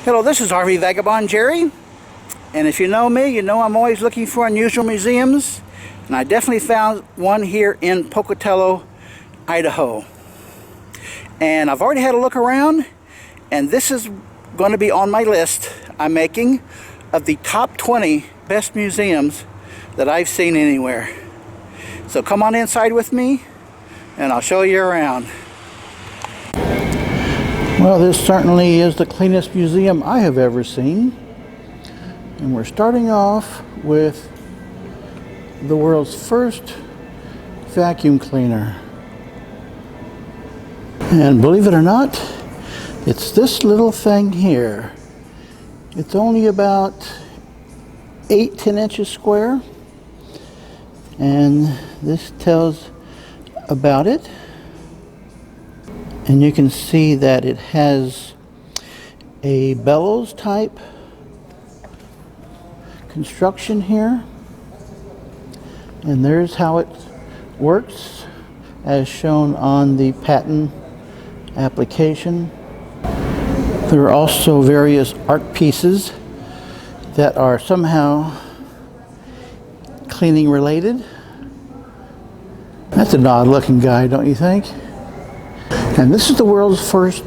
Hello, this is RV Vagabond Jerry, and if you know me, you know I'm always looking for unusual museums, and I definitely found one here in Pocatello, Idaho. And I've already had a look around, and this is going to be on my list I'm making of the top 20 best museums that I've seen anywhere. So come on inside with me, and I'll show you around. Well, this certainly is the cleanest museum I have ever seen. And we're starting off with the world's first vacuum cleaner. And believe it or not, it's this little thing here. It's only about 8-10 inches square. And this tells about it. And you can see that it has a bellows type construction here. And there's how it works as shown on the patent application. There are also various art pieces that are somehow cleaning related. That's an odd looking guy, don't you think? And this is the world's first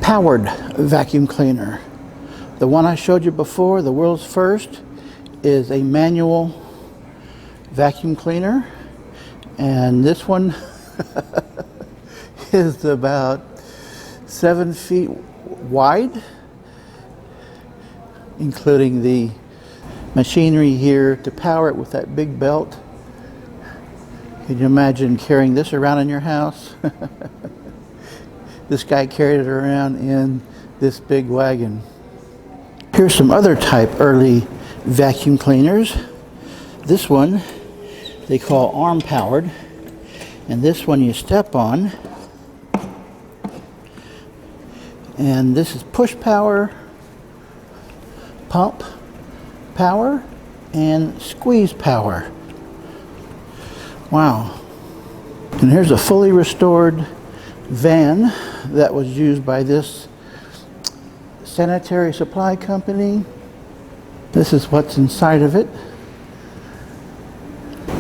powered vacuum cleaner. The one I showed you before, the world's first, is a manual vacuum cleaner. And this one is about 7 feet wide, including the machinery here to power it with that big belt. Can you imagine carrying this around in your house? This guy carried it around in this big wagon. Here's some other type early vacuum cleaners. This one they call arm powered, and this one you step on. And this is push power, pump power, and squeeze power. Wow. And here's a fully restored van that was used by this sanitary supply company. This is what's inside of it.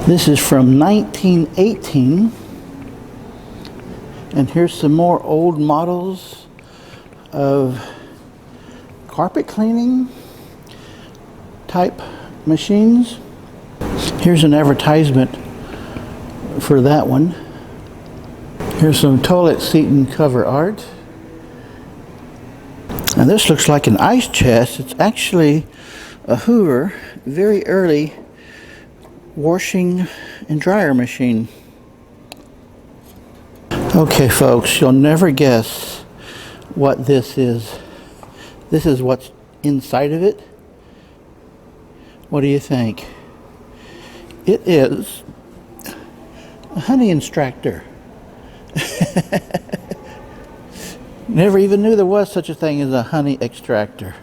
This is from 1918. And here's some more old models of carpet cleaning type machines. Here's an advertisement for that one. Here's some toilet seat and cover art. And this looks like an ice chest. It's actually a Hoover, very early washing and dryer machine. Okay folks, you'll never guess what this is. This is what's inside of it. What do you think? It is a honey extractor. Never even knew there was such a thing as a honey extractor.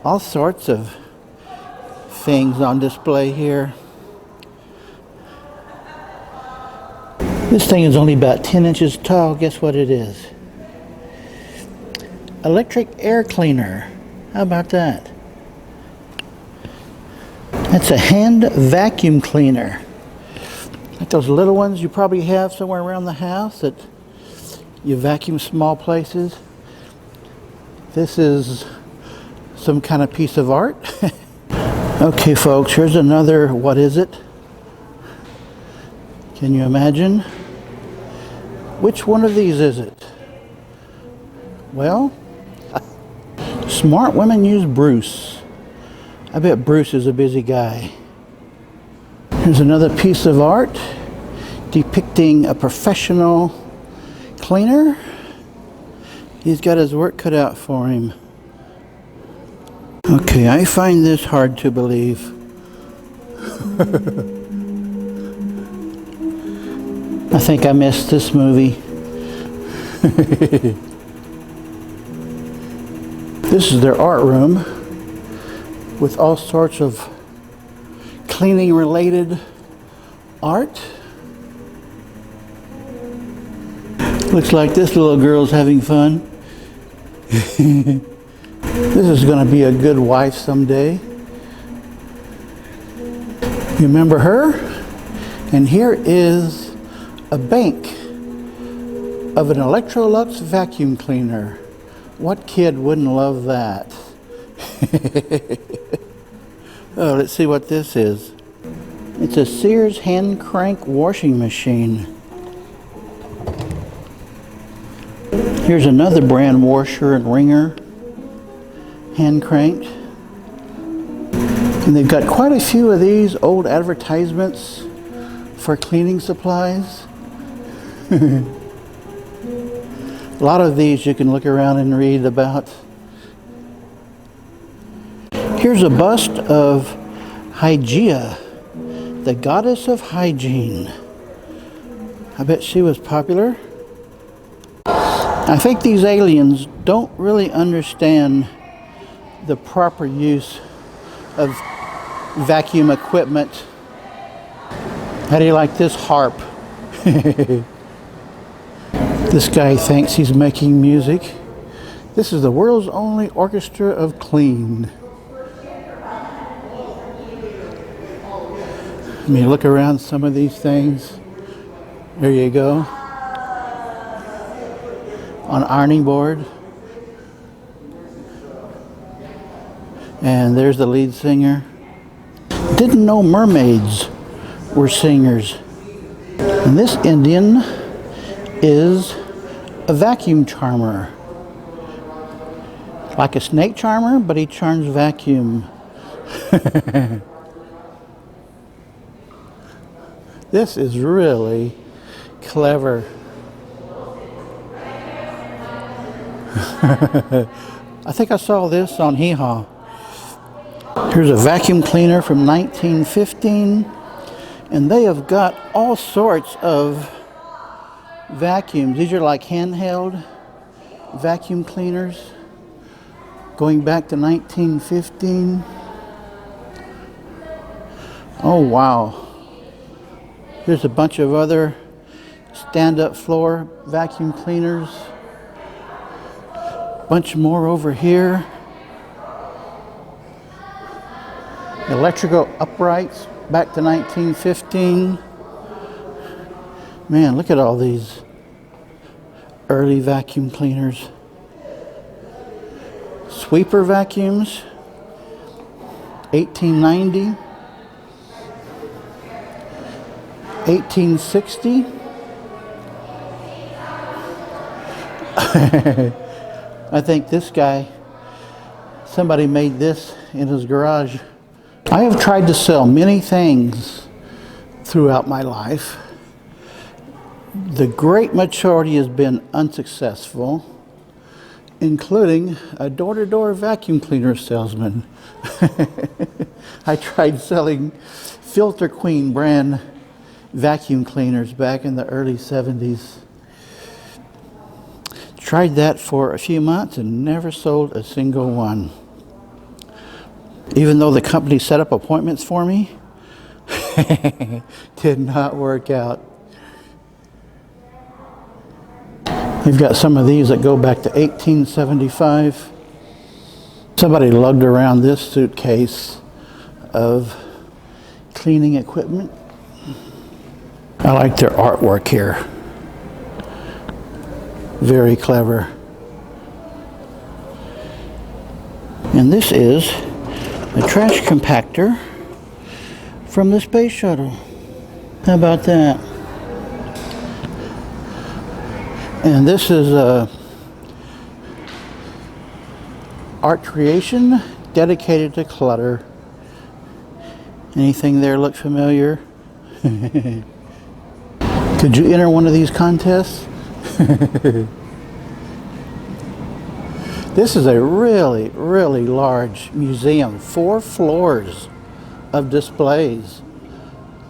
All sorts of things on display here. This thing is only about 10 inches tall. Guess what it is? Electric air cleaner. How about that? That's a hand vacuum cleaner. Like those little ones you probably have somewhere around the house that you vacuum small places. This is some kind of piece of art. Okay folks, here's another, what is it? Can you imagine? Which one of these is it? Well, smart women use Bruce. I bet Bruce is a busy guy. Here's another piece of art depicting a professional cleaner. He's got his work cut out for him. Okay, I find this hard to believe. I think I missed this movie. This is their art room with all sorts of cleaning related art. Looks like this little girl's having fun. This is going to be a good wife someday. You remember her? And here is a bank of an Electrolux vacuum cleaner. What kid wouldn't love that? Oh, let's see what this is. It's a Sears hand crank washing machine. Here's another brand washer and wringer, hand cranked. And they've got quite a few of these old advertisements for cleaning supplies. A lot of these you can look around and read about. Here's a bust of Hygeia, the goddess of hygiene. I bet she was popular. I think these aliens don't really understand the proper use of vacuum equipment. How do you like this harp? This guy thinks he's making music. This is the world's only orchestra of clean. Let me look around some of these things. There you go. On ironing board. And there's the lead singer. Didn't know mermaids were singers. And this Indian is a vacuum charmer. Like a snake charmer, but he charms vacuum. This is really clever. I think I saw this on Hee Haw. Here's a vacuum cleaner from 1915, and they have got all sorts of vacuums. These are like handheld vacuum cleaners going back to 1915. Oh wow. Here's a bunch of other stand-up floor vacuum cleaners. Bunch more over here. Electrical uprights back to 1915. Man, look at all these early vacuum cleaners. Sweeper vacuums, 1890. 1860. I think this guy, somebody made this in his garage. I have tried to sell many things throughout my life. The great majority has been unsuccessful, including a door-to-door vacuum cleaner salesman. I tried selling Filter Queen brand vacuum cleaners back in the early 70s. Tried that for a few months and never sold a single one. Even though the company set up appointments for me, did not work out. We've got some of these that go back to 1875. Somebody lugged around this suitcase of cleaning equipment. I like their artwork here. Very clever. And this is a trash compactor from the space shuttle. How about that? And this is art creation dedicated to clutter. Anything there look familiar? Could you enter one of these contests? This is a really, really large museum. 4 floors of displays.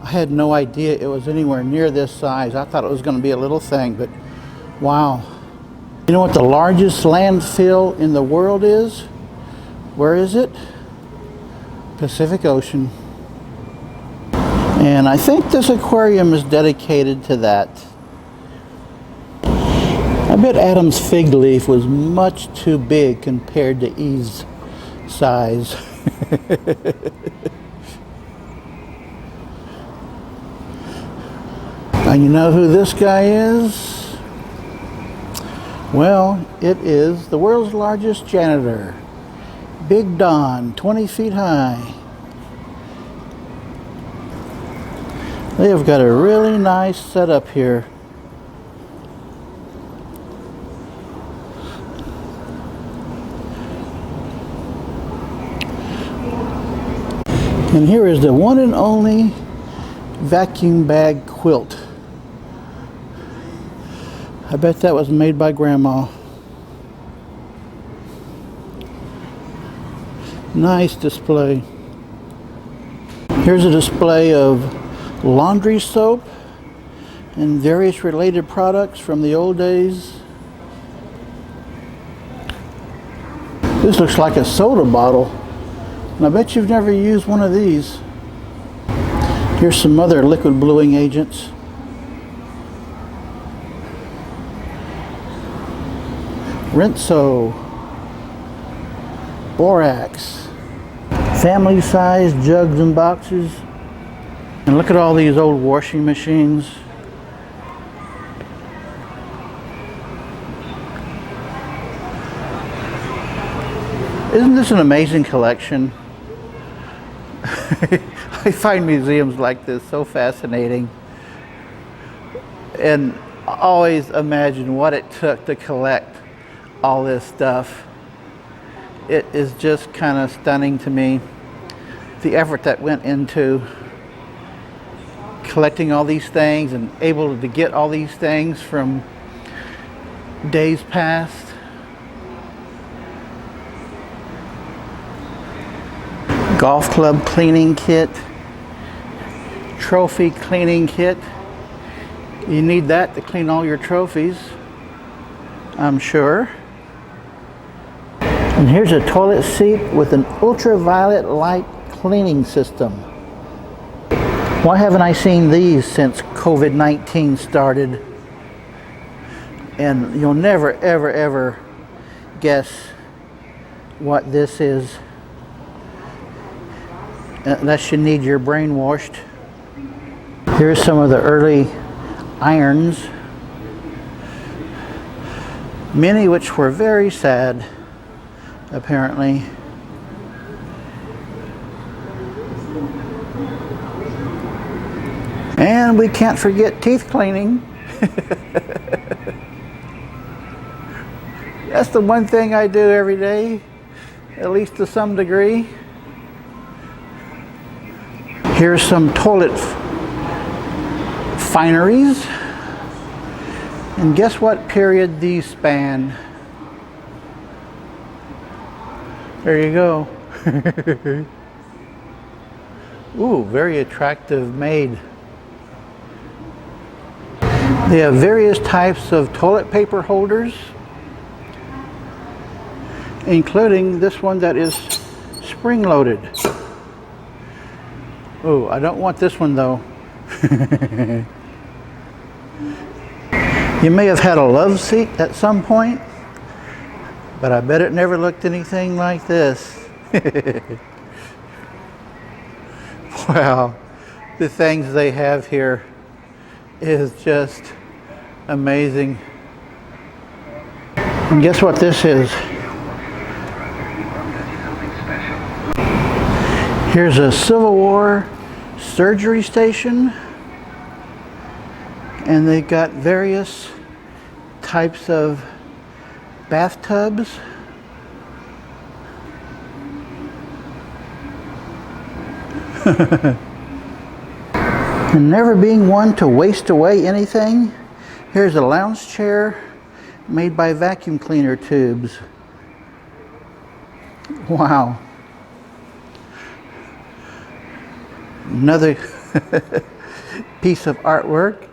I had no idea it was anywhere near this size. I thought it was going to be a little thing, but wow. You know what the largest landfill in the world is? Where is it? Pacific Ocean. And I think this aquarium is dedicated to that. How bet Adam's fig leaf was much too big compared to Eve's size. And you know who this guy is? Well, it is the world's largest janitor, Big Don, 20 feet high. They have got a really nice setup here. And here is the one and only vacuum bag quilt. I bet that was made by Grandma. Nice display. Here's a display of laundry soap and various related products from the old days. This looks like a soda bottle, and I bet you've never used one of these. Here's some other liquid bluing agents. Rinso, borax, family-sized jugs and boxes. And look at all these old washing machines. Isn't this an amazing collection? I find museums like this so fascinating, and always imagine what it took to collect all this stuff. It is just kind of stunning to me, the effort that went into collecting all these things and able to get all these things from days past. Golf club cleaning kit, trophy cleaning kit. You need that to clean all your trophies, I'm sure. And here's a toilet seat with an ultraviolet light cleaning system. Why haven't I seen these since COVID-19 started? And you'll never, ever, ever guess what this is, unless you need your brain washed. Here's some of the early irons, many which were very sad, apparently. And we can't forget teeth cleaning. That's the one thing I do every day, at least to some degree. Here's some toilet fineries. And guess what period these span? There you go. Ooh, very attractive made. They have various types of toilet paper holders, including this one that is spring-loaded. Oh, I don't want this one though. You may have had a love seat at some point, but I bet it never looked anything like this. Wow, the things they have here is just amazing. And guess what this is? Here's a Civil War surgery station, and they've got various types of bathtubs. And never being one to waste away anything, here's a lounge chair made by vacuum cleaner tubes. Wow. Another piece of artwork.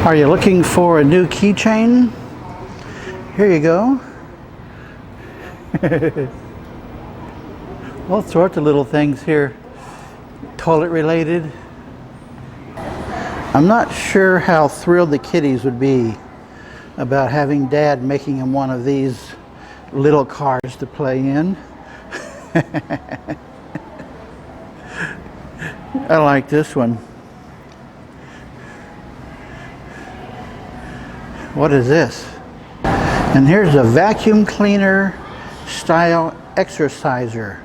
Are you looking for a new keychain? Here you go. All sorts of little things here, toilet related. I'm not sure how thrilled the kiddies would be about having Dad making them one of these little cars to play in. I like this one. What is this? And here's a vacuum cleaner style exerciser.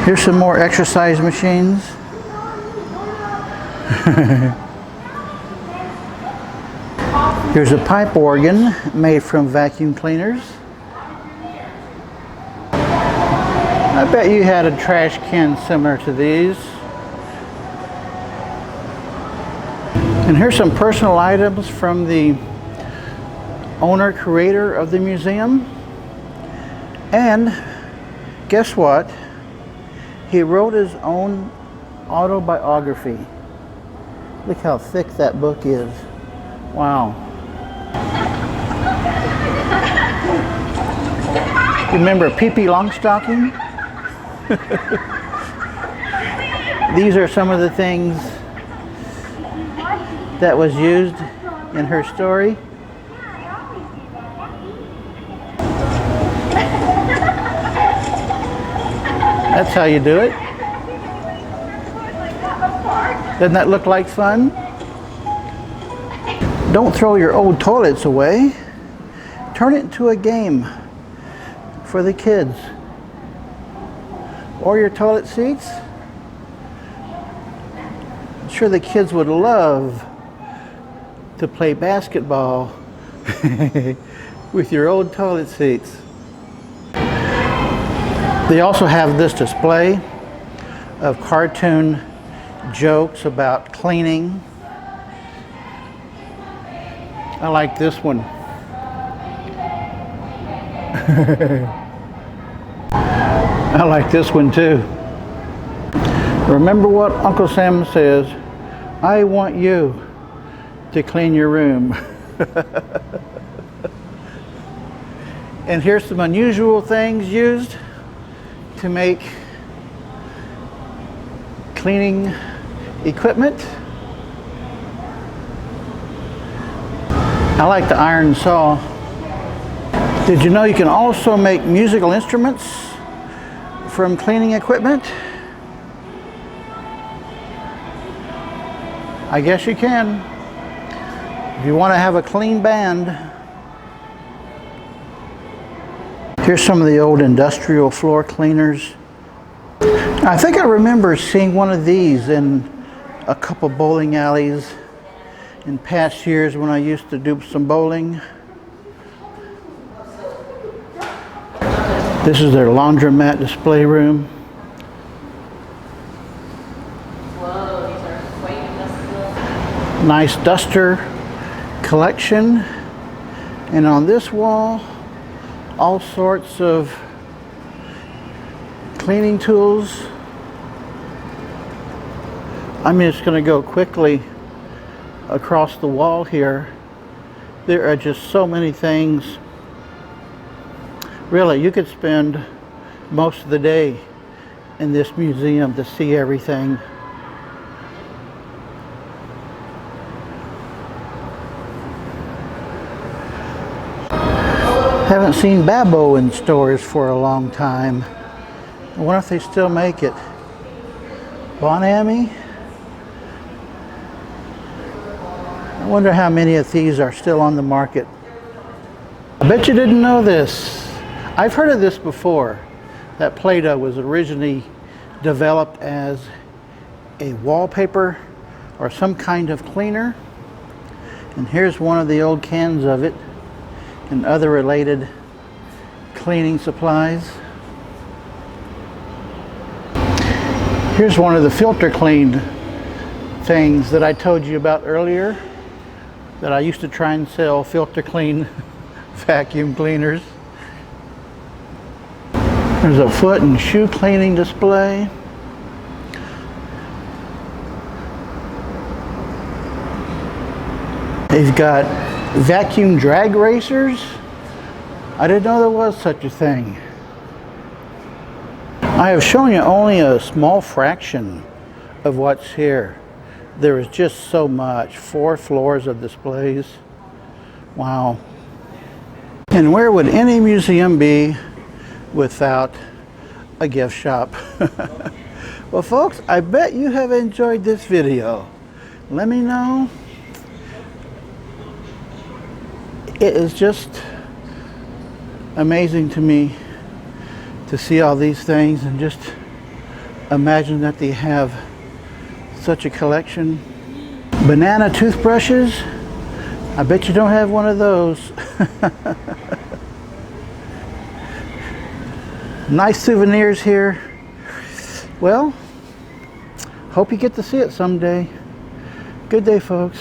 Here's some more exercise machines. Here's a pipe organ made from vacuum cleaners. I bet you had a trash can similar to these. And here's some personal items from the owner, creator of the museum. And guess what? He wrote his own autobiography. Look how thick that book is. Wow. Remember Pee-Pee Longstocking? These are some of the things that was used in her story. That's how you do it. Doesn't that look like fun? Don't throw your old toilets away. Turn it into a game for the kids. Or your toilet seats. I'm sure the kids would love to play basketball with your old toilet seats. They also have this display of cartoon jokes about cleaning. I like this one. I like this one too. Remember what Uncle Sam says, I want you to clean your room. And here's some unusual things used to make cleaning equipment. I like the iron saw. Did you know you can also make musical instruments from cleaning equipment? I guess you can. If you want to have a clean band. Here's some of the old industrial floor cleaners. I think I remember seeing one of these in a couple bowling alleys in past years when I used to do some bowling. This is their laundromat display room. Whoa, these are quite industrial. Nice duster collection. And on this wall, all sorts of cleaning tools. I'm just going to go quickly across the wall here. There are just so many things. Really, you could spend most of the day in this museum to see everything. Haven't seen Babbo in stores for a long time. I wonder if they still make it. Bon-Ami? I wonder how many of these are still on the market. I bet you didn't know this. I've heard of this before. That Play-Doh was originally developed as a wallpaper or some kind of cleaner. And here's one of the old cans of it and other related cleaning supplies. Here's one of the filter cleaned things that I told you about earlier, that I used to try and sell filter clean vacuum cleaners. There's a foot and shoe cleaning display. They've got vacuum drag racers. I didn't know there was such a thing. I have shown you only a small fraction of what's here. There is just so much. 4 floors of displays. Wow. And where would any museum be without a gift shop? Well, folks, I bet you have enjoyed this video. Let me know. It is just amazing to me to see all these things and just imagine that they have such a collection. Banana toothbrushes. I bet you don't have one of those. Nice souvenirs here. Well, hope you get to see it someday. Good day, folks.